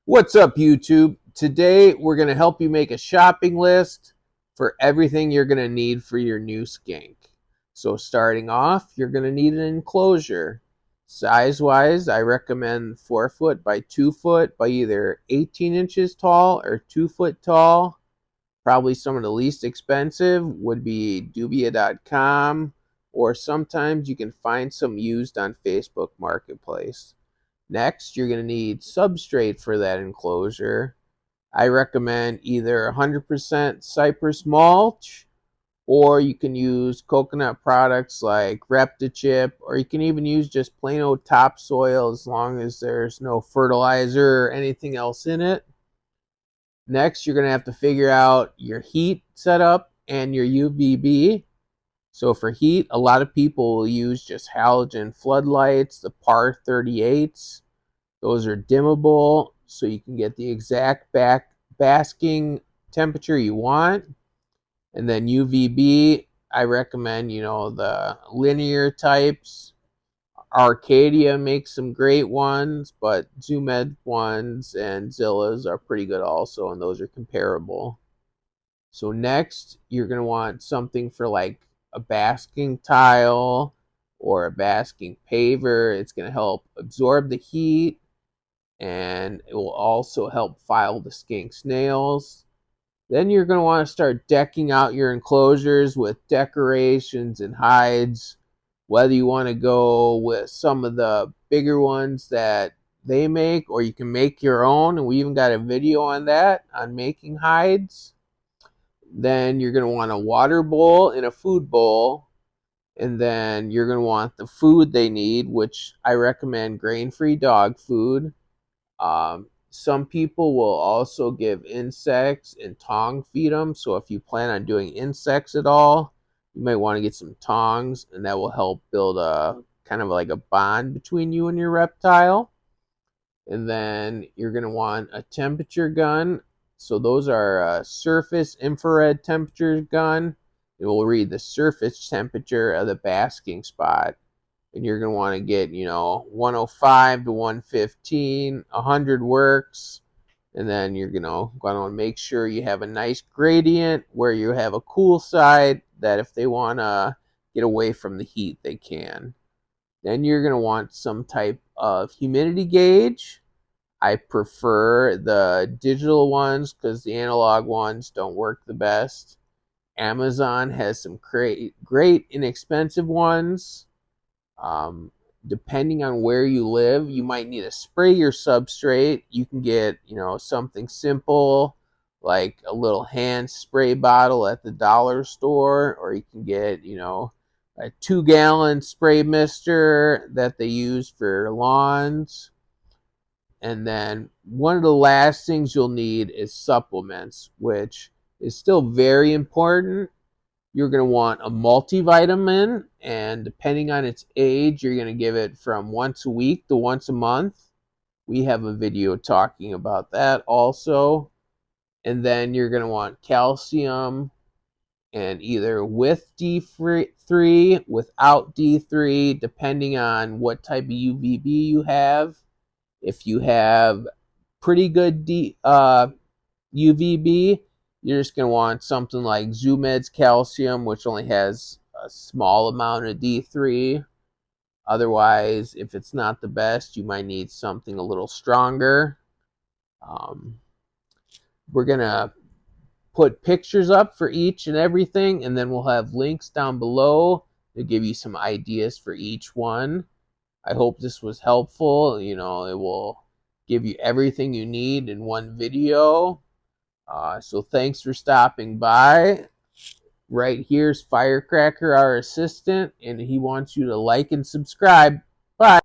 What's up, YouTube? Today we're going to help you make a shopping list for everything you're going to need for your new skink. So starting off, you're going to need an enclosure. Size-wise, I recommend 4 foot by 2 foot by either 18 inches tall or 2 foot tall. Probably some of the least expensive would be Dubia.com, or sometimes you can find some used on Facebook Marketplace. Next, you're going to need substrate for that enclosure. I recommend either 100% cypress mulch, or you can use coconut products like Reptichip, or you can even use just plain old topsoil as long as there's no fertilizer or anything else in it. Next, you're going to have to figure out your heat setup and your UVB. So for heat, a lot of people will use just halogen floodlights, the PAR 38s. Those are dimmable, so you can get the exact basking temperature you want. And then UVB, I recommend, the linear types. Arcadia makes some great ones, but Zoomed ones and Zilla's are pretty good also, and those are comparable. So next, you're going to want something for like a basking tile or a basking paver. It's going to help absorb the heat, and it will also help file the skink snails. Then you're going to want to start decking out your enclosures with decorations and hides, whether you want to go with some of the bigger ones that they make, or you can make your own, and we even got a video on that, on making hides. Then you're going to want a water bowl and a food bowl, and then you're going to want the food they need, which I recommend grain-free dog food. Some people will also give insects and tong feed them. So if you plan on doing insects at all, you might want to get some tongs, and that will help build a kind of like a bond between you and your reptile. And then you're going to want a temperature gun. So those are a surface infrared temperature gun. It will read the surface temperature of the basking spot. And you're going to want to get, 105 to 115, 100 works. And then you're going to make sure you have a nice gradient where you have a cool side that if they want to get away from the heat, they can. Then you're going to want some type of humidity gauge. I prefer the digital ones because the analog ones don't work the best. Amazon has some great inexpensive ones. Depending on where you live, you might need to spray your substrate. You can get, something simple like a little hand spray bottle at the dollar store, or you can get, a 2-gallon spray mister that they use for lawns. And then one of the last things you'll need is supplements, which is still very important. You're going to want a multivitamin, and depending on its age, you're going to give it from once a week to once a month. We have a video talking about that also. And then you're going to want calcium, and either with D3, without D3, depending on what type of UVB you have. If you have pretty good UVB, you're just going to want something like Zoomed's calcium, which only has a small amount of D3. Otherwise, if it's not the best, you might need something a little stronger. We're going to put pictures up for each and everything, and then we'll have links down below to give you some ideas for each one. I hope this was helpful. It will give you everything you need in one video. So thanks for stopping by. Right here's Firecracker, our assistant, and he wants you to like and subscribe. Bye.